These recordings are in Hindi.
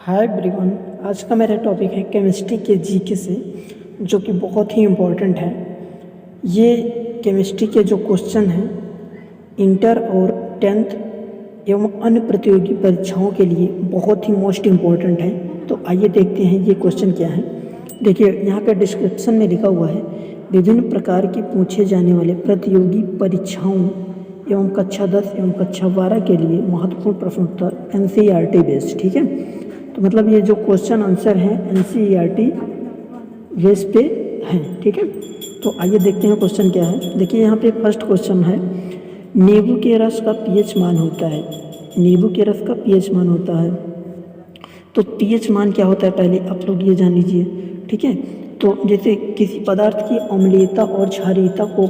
Hi everyone. आज का मेरा टॉपिक है केमिस्ट्री के जीके से, जो कि बहुत ही इम्पोर्टेंट है। ये केमिस्ट्री के जो क्वेश्चन हैं इंटर और 10th एवं अन्य प्रतियोगी परीक्षाओं के लिए बहुत ही मोस्ट इम्पोर्टेंट है। तो आइए देखते हैं ये क्वेश्चन क्या है। देखिए यहाँ पे डिस्क्रिप्शन में लिखा हुआ है, विभिन्न प्रकार की पूछे जाने वाले प्रतियोगी परीक्षाओं एवं कक्षा 10 एवं कक्षा 12 के लिए महत्वपूर्ण प्रश्न उत्तर NCERT बेस्ड। ठीक है, तो मतलब ये जो क्वेश्चन आंसर है NCERT बेस पे हैं। ठीक है, तो आइए देखते हैं क्वेश्चन क्या है। देखिए यहाँ पे फर्स्ट क्वेश्चन है, नींबू के रस का pH मान होता है। नींबू के रस का pH मान होता है, तो pH मान क्या होता है पहले आप लोग ये जान लीजिए। ठीक है, तो जैसे किसी पदार्थ की अम्लीयता और क्षारीयता को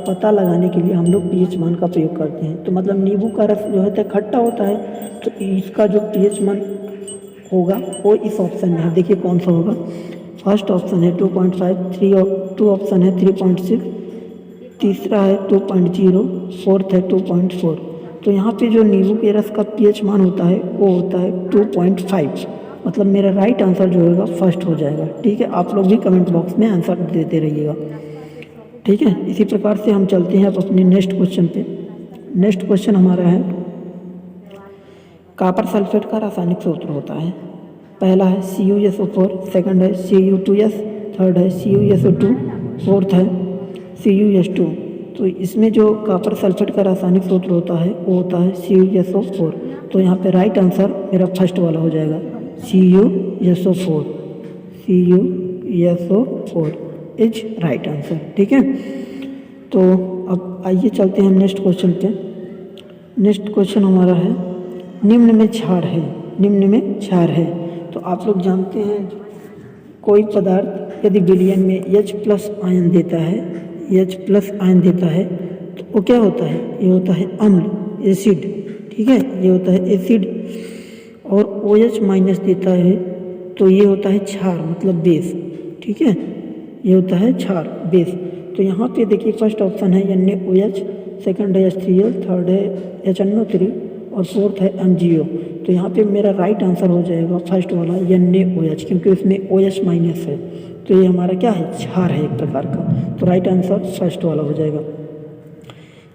पता लगाने के लिए हम लोग pH मान का प्रयोग करते हैं। तो मतलब नींबू का रस जो है खट्टा होता है, तो इसका जो pH मान होगा वो इस ऑप्शन में है। देखिए कौन सा होगा। फर्स्ट ऑप्शन है 2.5, 2 ऑप्शन है 3.6, तीसरा है 2.0, फोर्थ है 2.4। तो यहाँ पे जो नींबू के रस का pH मान होता है वो होता है 2.5। मतलब मेरा राइट आंसर जो होगा फर्स्ट हो जाएगा। ठीक है, आप लोग भी कमेंट बॉक्स में आंसर देते रहिएगा। ठीक है, इसी प्रकार से हम चलते हैं अब अपने नेक्स्ट क्वेश्चन पे। नेक्स्ट क्वेश्चन हमारा है, कॉपर सल्फेट का रासायनिक सूत्र होता है। पहला है CuSO4, सेकंड है Cu2S, थर्ड है CuSO2, फोर्थ है CuS2। तो इसमें जो कॉपर सल्फेट का रासायनिक सूत्र होता है वो होता है CuSO4। तो यहाँ पे राइट आंसर मेरा फर्स्ट वाला हो जाएगा, CuSO4। CuSO4 is right answer. ठीक है, तो अब आइए चलते हैं नेक्स्ट क्वेश्चन पे। नेक्स्ट क्वेश्चन हमारा है, निम्न में क्षार है। निम्न में क्षार है, तो आप लोग जानते हैं कोई पदार्थ यदि विलयन में H+ आयन देता है, H+ आयन देता है तो वो क्या होता है, ये होता है अम्ल, एसिड। ठीक है, ये होता है एसिड। और OH- देता है तो ये होता है क्षार, मतलब बेस। ठीक है, ये होता है क्षार, बेस। तो यहाँ पे देखिए फर्स्ट ऑप्शन है NaOH, सेकंड है H3L, थर्ड है HNO3 और फोर्थ है MgO। तो यहाँ पे मेरा राइट आंसर हो जाएगा फर्स्ट वाला NaOH, क्योंकि उसमें OH- है। तो ये हमारा क्या है, क्षार है एक प्रकार का। तो राइट आंसर फर्स्ट वाला हो जाएगा।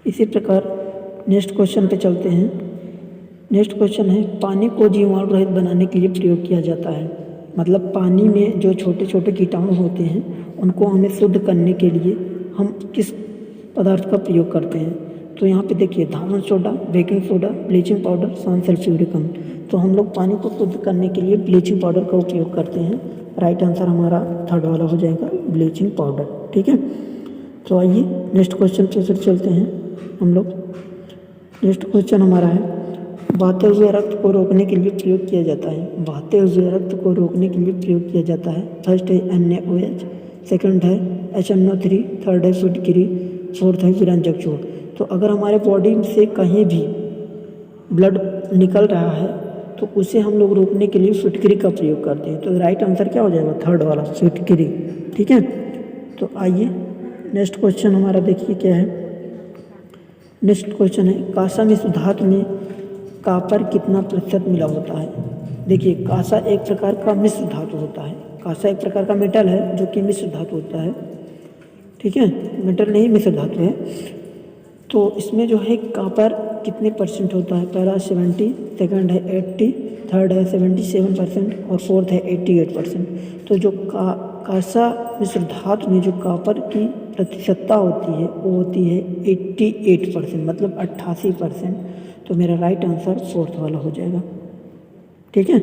इसी प्रकार नेक्स्ट क्वेश्चन पे चलते हैं। नेक्स्ट क्वेश्चन है, पानी को जीवाणु रहित बनाने के लिए प्रयोग किया जाता है। मतलब पानी में जो छोटे छोटे कीटाणु होते हैं उनको हमें शुद्ध करने के लिए हम किस पदार्थ का प्रयोग करते हैं। तो यहाँ पे देखिए धावन soda, baking soda, bleaching powder, सान सल्फ्यूरिक अम्ल। तो हम लोग पानी को शुद्ध करने के लिए ब्लीचिंग पाउडर का उपयोग करते हैं। राइट आंसर हमारा थर्ड वाला हो जाएगा, ब्लीचिंग पाउडर। ठीक है, तो आइए नेक्स्ट क्वेश्चन पे फिर चलते हैं हम लोग। नेक्स्ट क्वेश्चन हमारा है, बहते हुए रक्त को रोकने के लिए प्रयोग किया जाता है। बहते हुए रक्त को रोकने के लिए प्रयोग किया जाता है। फर्स्ट है NaOH, सेकंड है HNO3, थर्ड है फिटकिरी, फोर्थ है विरंजक चूर्ण। तो अगर हमारे बॉडी से कहीं भी ब्लड निकल रहा है तो उसे हम लोग रोकने के लिए फिटकिरी का प्रयोग करते हैं। तो राइट आंसर क्या हो जाएगा, थर्ड वाला, फिटकिरी। ठीक है, तो आइए नेक्स्ट क्वेश्चन हमारा देखिए क्या है। नेक्स्ट क्वेश्चन है, कांसा मिश्र धातु में कॉपर कितना प्रतिशत मिला होता है। देखिए कांसा एक प्रकार का मिश्र धातु होता है। कांसा एक प्रकार का मेटल है जो कि मिश्र धातु होता है। ठीक है, मेटल नहीं मिश्र धातु है। तो इसमें जो है कॉपर कितने परसेंट होता है, पहला 70, सेकंड है 80, थर्ड है 77% और फोर्थ है 88%। तो जो कांसा मिश्र धातु में जो कॉपर की प्रतिशतता होती है वो होती है 88%, मतलब 88%। तो मेरा राइट आंसर फोर्थ वाला हो जाएगा। ठीक है,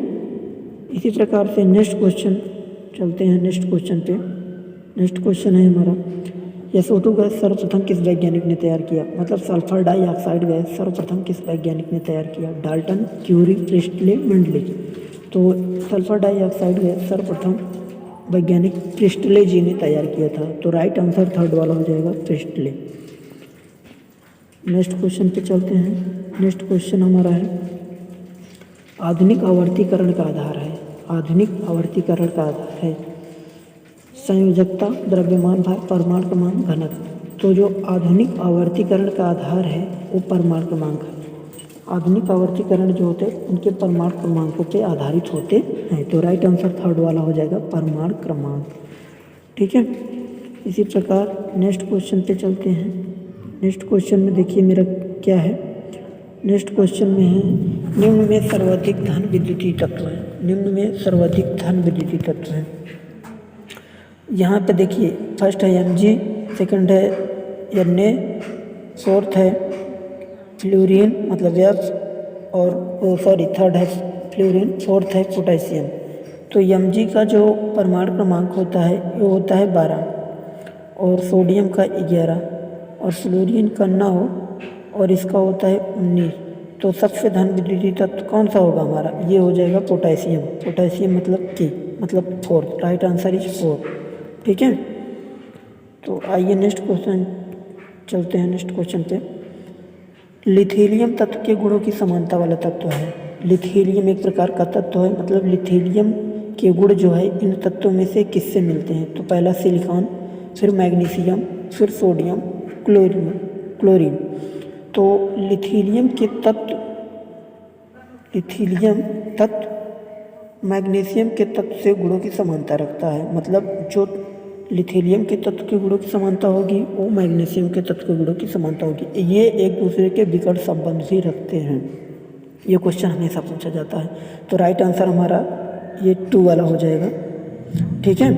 इसी प्रकार से नेक्स्ट क्वेश्चन चलते हैं। नेक्स्ट क्वेश्चन पे नेक्स्ट क्वेश्चन है हमारा, SO2 गैस सर्वप्रथम किस वैज्ञानिक ने तैयार किया। मतलब सल्फर डाइऑक्साइड गैस सर्वप्रथम किस वैज्ञानिक ने तैयार किया, डाल्टन, क्यूरी, प्रिस्टले, मेंडले। तो सल्फर डाइऑक्साइड गैस सर्वप्रथम वैज्ञानिक प्रिस्टले जी ने तैयार किया था। तो राइट आंसर थर्ड वाला हो जाएगा, प्रिस्टले। नेक्स्ट क्वेश्चन पे चलते हैं। नेक्स्ट क्वेश्चन हमारा है, आधुनिक आवर्तीकरण का आधार है। आधुनिक आवर्तीकरण का आधार है संयोजकता, द्रव्यमान भार, परमाणु क्रमांक, घनत्व। तो जो आधुनिक आवर्तीकरण का आधार है वो परमाणु क्रमांक है। आधुनिक आवर्तीकरण जो होते हैं उनके परमाणु क्रमांकों पे आधारित होते हैं। तो राइट आंसर थर्ड वाला हो जाएगा, परमाणु क्रमांक। ठीक है, इसी प्रकार नेक्स्ट क्वेश्चन पे चलते हैं। नेक्स्ट क्वेश्चन में देखिए मेरा क्या है। नेक्स्ट क्वेश्चन में है निम्न में सर्वाधिक धन विद्युतीय तत्व है। निम्न में सर्वाधिक धन विद्युतीय तत्व है। यहाँ पे देखिए फर्स्ट है Mg, सेकंड है Na, फोर्थ है फ्लोरीन मतलब F, और थर्ड है फ्लोरीन, फोर्थ है पोटेशियम। तो Mg का जो परमाणु क्रमांक होता है वो होता है 12, और सोडियम का 11, और फ्लोरीन का 9, और इसका होता है 19। तो सबसे धन विद्युतीय तत्व कौन सा होगा हमारा? ये हो जाएगा पोटेशियम। पोटेशियम मतलब K, मतलब 4। Right answer is 4। ठीक है, तो आइए नेक्स्ट क्वेश्चन चलते हैं। नेक्स्ट क्वेश्चन पे लिथियम तत्व के गुणों की समानता वाला तत्व है। लिथियम एक प्रकार का तत्व है, मतलब लिथियम के गुण जो है इन तत्वों में से किससे मिलते हैं? तो पहला सिलिकॉन, फिर मैग्नीशियम, फिर सोडियम, क्लोरीन। तो लिथियम तत्व मैग्नीशियम के तत्व से गुणों की समानता रखता है। मतलब जो लिथियम के तत्व के गुणों की समानता होगी वो मैग्नीशियम के तत्व के गुणों की समानता होगी। ये एक दूसरे के विकर्ण संबंध ही रखते हैं। ये क्वेश्चन हमेशा पूछा जाता है। तो राइट आंसर हमारा ये 2 वाला हो जाएगा। ठीक है,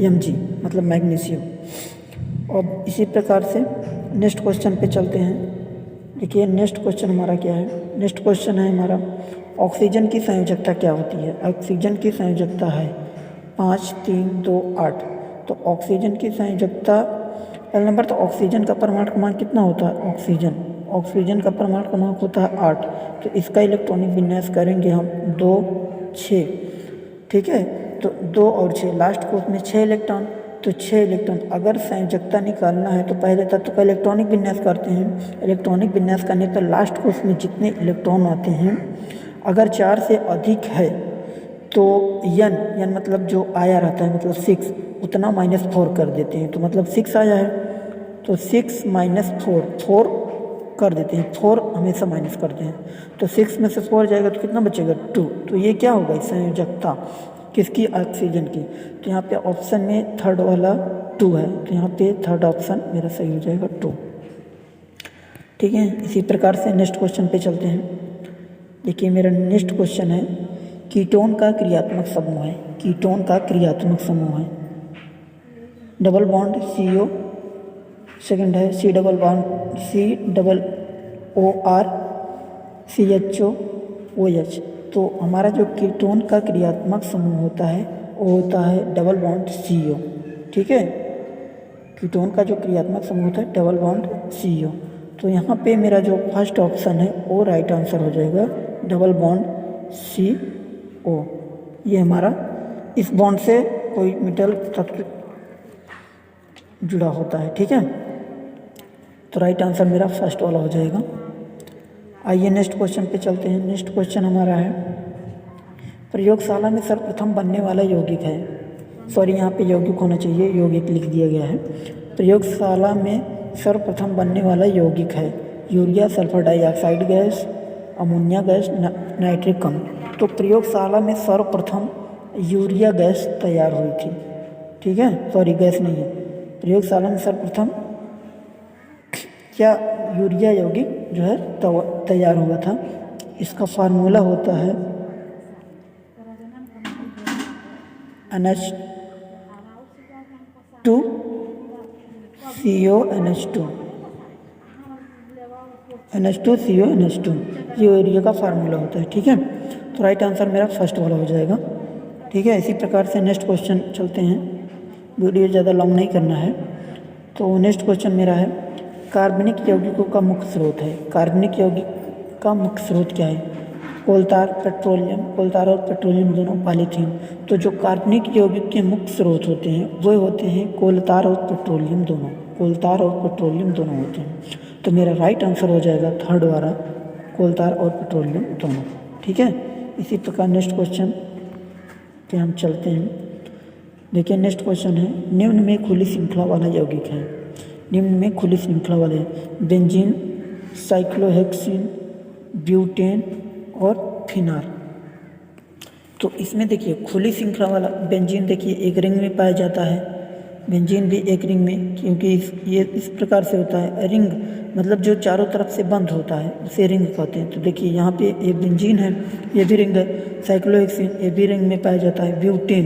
Mg मतलब मैग्नीशियम। अब इसी प्रकार से नेक्स्ट क्वेश्चन पे चलते हैं। देखिए नेक्स्ट क्वेश्चन हमारा क्या है। नेक्स्ट क्वेश्चन है हमारा ऑक्सीजन की संयोजकता क्या होती है? ऑक्सीजन की संयोजकता है 5, 3, 2, 8। तो ऑक्सीजन की संयोजकता पहला नंबर, तो ऑक्सीजन का परमाणु क्रमांक कितना होता है? ऑक्सीजन का परमाणु क्रमांक होता है 8। तो इसका इलेक्ट्रॉनिक विन्यास करेंगे हम 2, 6। ठीक है, तो 2 और 6, लास्ट को उसमें 6 इलेक्ट्रॉन। तो 6 इलेक्ट्रॉन अगर संयोजकता निकालना है तो पहले तत्व का इलेक्ट्रॉनिक विन्यास करते हैं। इलेक्ट्रॉनिक विन्यास करने पर लास्ट को उसमें जितने इलेक्ट्रॉन आते हैं अगर 4 से अधिक है तो n मतलब जो आया रहता है मतलब 6 उतना -4 कर देते हैं। तो मतलब 6 आया है तो 6 - 4 कर देते हैं। 4 हमेशा माइनस करते हैं। तो 6 में से 4 जाएगा तो कितना बचेगा? 2। तो ये क्या होगा? संयोजकता किसकी? ऑक्सीजन की। तो यहाँ पे ऑप्शन में थर्ड वाला 2 है, तो यहाँ पे थर्ड ऑप्शन मेरा सही हो जाएगा 2। ठीक है, इसी प्रकार से नेक्स्ट क्वेश्चन पे चलते हैं। देखिए मेरा नेक्स्ट क्वेश्चन है कीटोन का क्रियात्मक समूह है। कीटोन का क्रियात्मक समूह है डबल बॉन्ड CO, सेकंड है C double bond COOR CHO OH। तो हमारा जो कीटोन का क्रियात्मक समूह होता है वो होता है डबल बॉन्ड CO। ठीक है, कीटोन का जो क्रियात्मक समूह होता है डबल बॉन्ड CO। तो यहाँ पे मेरा जो फर्स्ट ऑप्शन है वो राइट आंसर हो जाएगा, डबल बॉन्ड CO। ये हमारा इस बॉन्ड से कोई मेटल तत्व जुड़ा होता है। ठीक है, तो राइट आंसर मेरा फर्स्ट वाला हो जाएगा। आइए नेक्स्ट क्वेश्चन पे चलते हैं। नेक्स्ट क्वेश्चन हमारा है प्रयोगशाला में सर्वप्रथम बनने वाला यौगिक है। सॉरी, यहाँ पे यौगिक होना चाहिए, यौगिक लिख दिया गया है। प्रयोगशाला में सर्वप्रथम बनने वाला यौगिक है urea, sulphur dioxide gas, ammonia gas, nitric अम्ल। तो प्रयोगशाला में सर्वप्रथम यूरिया गैस तैयार हुई थी। ठीक है, सॉरी गैस नहीं है, प्रयोगशाला में सर्वप्रथम क्या यूरिया यौगिक जो है तैयार हुआ था। इसका फार्मूला होता है NH2CONH2 NH2CONH2 ये यूरिया का फार्मूला होता है। ठीक है, तो राइट आंसर मेरा फर्स्ट वाला हो जाएगा। ठीक है, इसी प्रकार से नेक्स्ट क्वेश्चन चलते हैं। वीडियो ज़्यादा लॉन्ग नहीं करना है। तो नेक्स्ट क्वेश्चन मेरा है कार्बनिक यौगिकों का मुख्य स्रोत है। कार्बनिक यौगिक का मुख्य स्रोत क्या है? कोलतार, पेट्रोलियम, कोलतार और पेट्रोलियम दोनों, पॉलीथीन। तो जो कार्बनिक यौगिक के मुख्य स्रोत होते हैं वो होते हैं कोलतार और पेट्रोलियम दोनों। कोलतार और पेट्रोलियम दोनों होते हैं। तो मेरा राइट आंसर हो जाएगा थर्ड वाला, कोलतार और पेट्रोलियम दोनों। ठीक है, इसी प्रकार नेक्स्ट क्वेश्चन पे हम चलते हैं। देखिए नेक्स्ट क्वेश्चन है निम्न में खुली श्रृंखला वाला यौगिक है। निम्न में खुली श्रृंखला वाले बेंजीन, साइक्लोहेक्सीन, ब्यूटेन और फिनाल। तो इसमें देखिए खुली श्रृंखला वाला बेंजीन देखिए एक रिंग में पाया जाता है, बेंजीन भी एक रिंग में, क्योंकि ये इस प्रकार से होता है, रिंग मतलब जो चारों तरफ से बंद होता है उसे रिंग कहते हैं। तो देखिए यहाँ पे ये बेंजीन है, ये भी रिंग है। साइक्लोहेक्सेन ये भी रिंग में पाया जाता है। ब्यूटेन,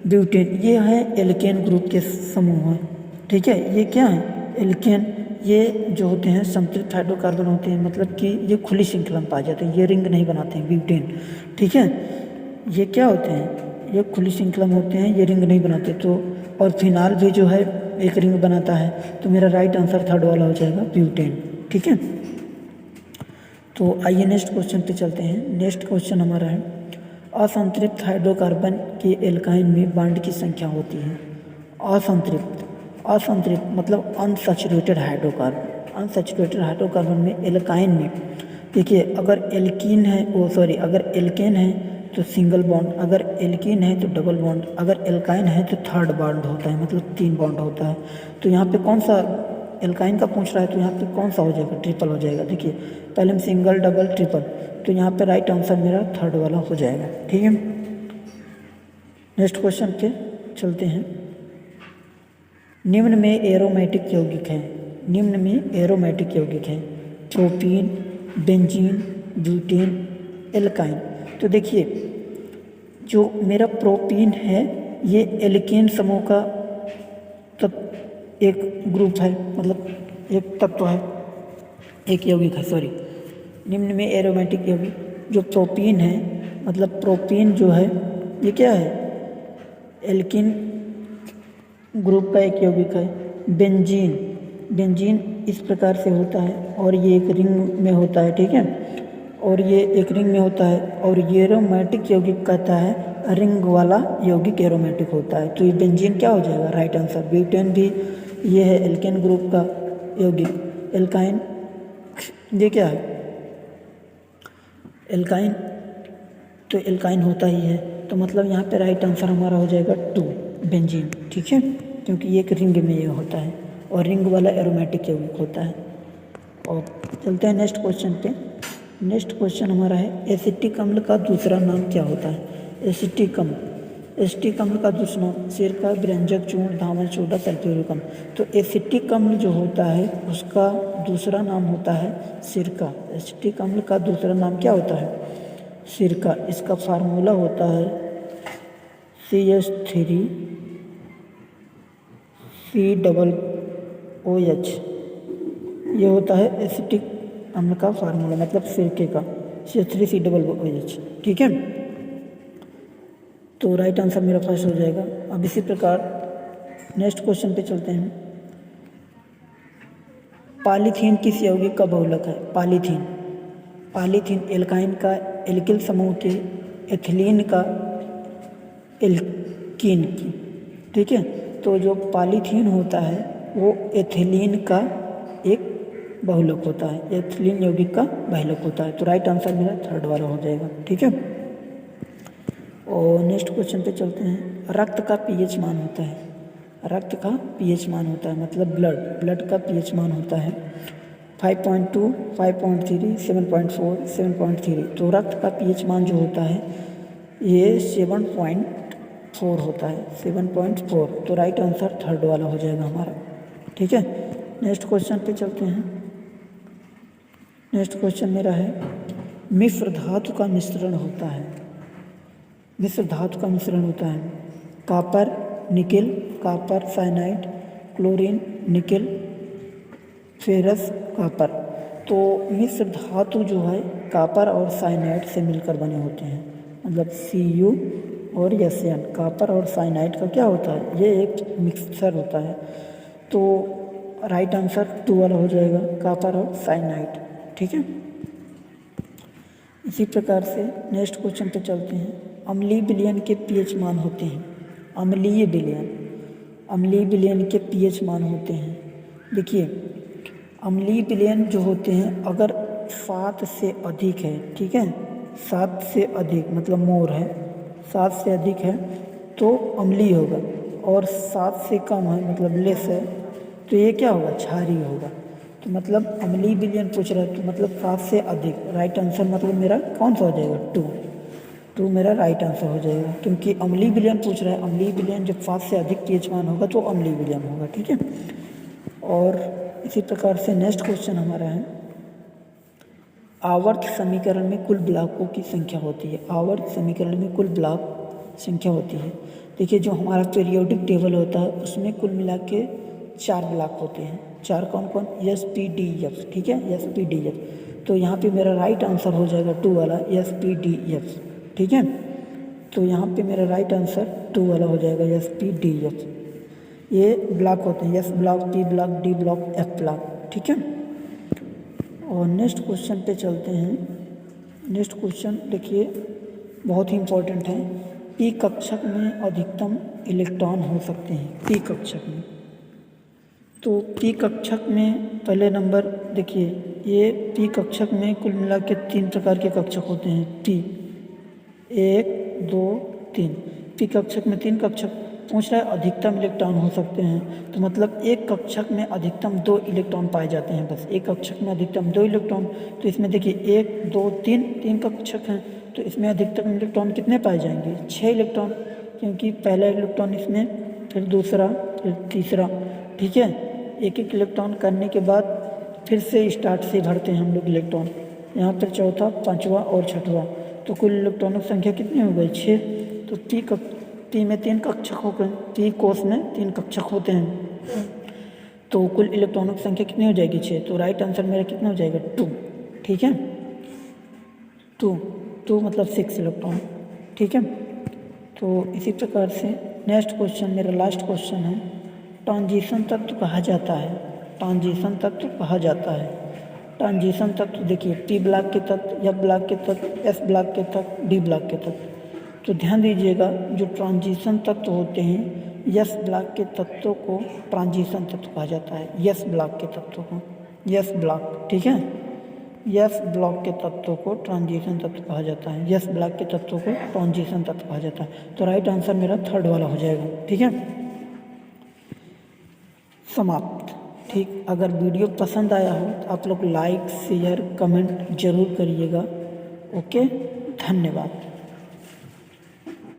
ब्यूटेन ये है एल्केन ग्रुप के समूह है, ठीक है। ये क्या है, एल्केन, ये जो होते हैं संतृप्त हाइड्रोकार्बन होते हैं, मतलब कि ये खुली श्रृंखला में पाए जाते हैं, ये रिंग नहीं बनाते हैं ब्यूटेन, ठीक है। ये क्या होते हैं, ये खुली श्रृंखला में होते हैं, ये रिंग नहीं बनाते। तो और फिनाल भी जो है एक रिंग बनाता है। तो मेरा राइट आंसर थर्ड वाला हो जाएगा ब्यूटेन, ठीक है। तो आइए नेक्स्ट क्वेश्चन पे चलते हैं। नेक्स्ट क्वेश्चन हमारा है असंतृप्त हाइड्रोकार्बन के एल्काइन में बॉन्ड की संख्या होती है। असंतृप्त, असंतृप्त मतलब अनसैचुरेटेड हाइड्रोकार्बन, अनसैचुरेटेड हाइड्रोकार्बन में एल्काइन में देखिए अगर एल्कीन है अगर एल्केन है तो सिंगल बॉन्ड, अगर एल्कीन है तो डबल बॉन्ड, अगर एल्काइन है तो थर्ड बॉन्ड होता है, मतलब 3 बॉन्ड होता है। तो यहाँ पे कौन सा एल्काइन का पूछ रहा है, तो यहाँ पे कौन सा हो जाएगा, ट्रिपल हो जाएगा। देखिए पहले में सिंगल डबल ट्रिपल, तो यहाँ पे राइट आंसर मेरा थर्ड वाला हो जाएगा, ठीक है। नेक्स्ट क्वेश्चन पे चलते हैं। निम्न में एरोमेटिक यौगिक है, निम्न में एरोमेटिक यौगिक है प्रोपीन, बेंजीन, ब्यूटेन, एल्काइन। तो देखिए जो मेरा प्रोपीन है ये एल्केन समूह का एक ग्रुप है, मतलब एक तत्व है, एक यौगिक है, निम्न में एरोमेटिक यौगिक जो प्रोपीन है, मतलब प्रोपीन जो है ये क्या है, एल्कीन ग्रुप का एक यौगिक है। बेंजीन, बेंजीन इस प्रकार से होता है और ये एक रिंग में होता है, ठीक है, और ये एक रिंग में होता है। और ये एरोमेटिक यौगिक कहता है रिंग वाला यौगिक एरोमेटिक होता है। तो ये बेंजीन क्या हो जाएगा, राइट आंसर। ब्यूटेन भी ये है एल्केन ग्रुप का यौगिक। एल्काइन ये क्या है, एल्काइन, तो एल्काइन होता ही है, तो मतलब यहाँ पे राइट आंसर हमारा हो जाएगा 2 बेंजीन, ठीक है, क्योंकि ये एक रिंग में ये होता है और रिंग वाला एरोमेटिक यौगिक होता है। और चलते हैं नेक्स्ट क्वेश्चन पे। नेक्स्ट क्वेश्चन हमारा है एसिटिक अम्ल का दूसरा नाम क्या होता है। एसिटिक अम्ल, एसिटिक अम्ल का दूसरा नाम सिरका, व्यंजक चूर्ण, धामल सोडा, सल्फ्यूरिक अम्ल। तो एसिटिक अम्ल जो होता है उसका दूसरा नाम होता है सिरका। एसिटिक अम्ल का दूसरा नाम क्या होता है, सिरका। इसका फार्मूला होता है CH3COOH, ये होता है एसिटिक अम्ल का फार्मूला, मतलब सिरके का CH3COOH, ठीक है। तो राइट आंसर मेरा फर्स्ट हो जाएगा। अब इसी प्रकार नेक्स्ट क्वेश्चन पे चलते हैं। पॉलीथीन किस यौगिक का बहुलक है। पॉलीथीन, पॉलीथीन एल्काइन का एल्किल समूह के एथिलीन का एल्कीन की, ठीक है। तो जो पॉलीथीन होता है वो एथिलीन का एक बहुलक होता है, एथिलीन यौगिक का बहुलक होता है। तो राइट आंसर मेरा थर्ड वाला हो जाएगा, ठीक है। और नेक्स्ट क्वेश्चन पे चलते हैं। रक्त का पीएच मान होता है, रक्त का पीएच मान होता है, मतलब ब्लड का पीएच मान होता है 5.2, 5.3, 7.4, 7.3। तो रक्त का पीएच मान जो होता है ये 7.4 होता है, 7.4। तो राइट आंसर थर्ड वाला हो जाएगा हमारा, ठीक है। नेक्स्ट क्वेश्चन पे चलते हैं। नेक्स्ट क्वेश्चन मेरा है मिश्र धातु का मिश्रण होता है, मिश्र धातु का मिश्रण होता है copper nickel, copper cyanide, chlorine nickel, ferrous copper. तो मिश्र धातु जो है कॉपर और साइनाइड से मिलकर बने होते हैं, मतलब Cu और Sn, कॉपर और साइनाइड का क्या होता है, ये एक मिक्सचर होता है। तो राइट आंसर 2 वाला हो जाएगा, कॉपर और साइनाइड, ठीक है। इसी प्रकार से नेक्स्ट क्वेश्चन पे चलते हैं। अम्लीय विलयन के पीएच मान होते हैं, अम्लीय विलयन, अम्लीय विलयन के पीएच मान होते हैं। देखिए अम्लीय विलयन जो होते हैं अगर 7 से अधिक है, ठीक है, 7 से अधिक मतलब मोर है, 7 से अधिक है तो अम्लीय होगा, और 7 से कम है मतलब लेस है तो ये क्या होगा, क्षारीय होगा। तो मतलब अम्लीय विलयन पूछ रहा है, तो मतलब 7 से अधिक। राइट आंसर मतलब मेरा कौन सा हो जाएगा? 2 मेरा राइट आंसर हो जाएगा, क्योंकि अम्लीय विलयन पूछ रहा है। अम्लीय विलयन जब 7 से अधिक pH मान होगा तो अम्लीय विलयन होगा, ठीक है। और इसी प्रकार से नेक्स्ट क्वेश्चन हमारा है, आवर्त समीकरण में कुल ब्लॉकों की संख्या होती है। आवर्त समीकरण में कुल ब्लॉक संख्या होती है। देखिए, जो हमारा पीरियोडिक टेबल होता है उसमें कुल मिला के 4 ब्लॉक होते हैं। 4 कौन कौन? एस पी डी एफ, ठीक है, एस पी डी एफ। तो यहाँ पे मेरा राइट आंसर हो जाएगा 2 वाला, एस पी डी एफ, ठीक है। तो यहाँ पे मेरा राइट आंसर 2 वाला हो जाएगा, एस पी डी एफ। ये ब्लॉक होते हैं, S block, P block, D block, F block, ठीक है। और नेक्स्ट क्वेश्चन पे चलते हैं। नेक्स्ट क्वेश्चन देखिए, बहुत ही इम्पोर्टेंट है। पी कक्षक में अधिकतम इलेक्ट्रॉन हो सकते हैं। पी कक्षक में, तो पी कक्षक में पहले नंबर देखिए, ये पी कक्षक में कुल मिला के 3 प्रकार के कक्षक होते हैं। पी 1, 2, 3। पी कक्षक में 3 कक्षक पूछ रहा है, अधिकतम इलेक्ट्रॉन हो सकते हैं। तो मतलब एक कक्षक में अधिकतम 2 इलेक्ट्रॉन पाए जाते हैं, बस एक कक्षक में अधिकतम 2 इलेक्ट्रॉन। तो इसमें देखिए 1, 2, 3 कक्षक हैं, तो इसमें अधिकतम इलेक्ट्रॉन कितने पाए जाएंगे? 6 इलेक्ट्रॉन, क्योंकि पहला इलेक्ट्रॉन इसमें, फिर दूसरा, फिर तीसरा, ठीक है। एक एक इलेक्ट्रॉन करने के बाद फिर से स्टार्ट से भरते हैं हम लोग इलेक्ट्रॉन। यहाँ पर चौथा, पाँचवा और छठवां, तो कुल इलेक्ट्रॉनों की संख्या कितनी हो गई? 6। तो पी में 3 कक्षक हो गए, पी कोष में 3 कक्षक होते हैं, तो कुल इलेक्ट्रॉनों की संख्या कितनी हो जाएगी? 6। तो राइट आंसर मेरा कितना हो जाएगा? 2, ठीक है। 2 मतलब 6 इलेक्ट्रॉन, ठीक है। तो इसी प्रकार से नेक्स्ट क्वेश्चन, मेरा लास्ट क्वेश्चन है, ट्रांजिशन तत्व कहा जाता है। ट्रांजिशन तत्व कहा जाता है। ट्रांजिशन तत्व देखिए, पी ब्लॉक के तत्व, एफ ब्लॉक के तत्व, एस ब्लॉक के तत्व, डी ब्लॉक के तत्व। तो ध्यान दीजिएगा, जो ट्रांजिशन तत्व होते हैं, एस ब्लॉक के तत्वों को ट्रांजिशन तत्व कहा जाता है। एस ब्लॉक के तत्वों को, एस ब्लॉक, ठीक है, एस ब्लॉक के तत्वों को ट्रांजिशन तत्व कहा जाता है। एस ब्लॉक के तत्वों को ट्रांजिशन तत्व कहा जाता है। तो राइट आंसर मेरा 3rd वाला हो जाएगा, ठीक है। समाप्त, ठीक। अगर वीडियो पसंद आया हो तो आप लोग लाइक, शेयर, कमेंट जरूर करिएगा। ओके, धन्यवाद।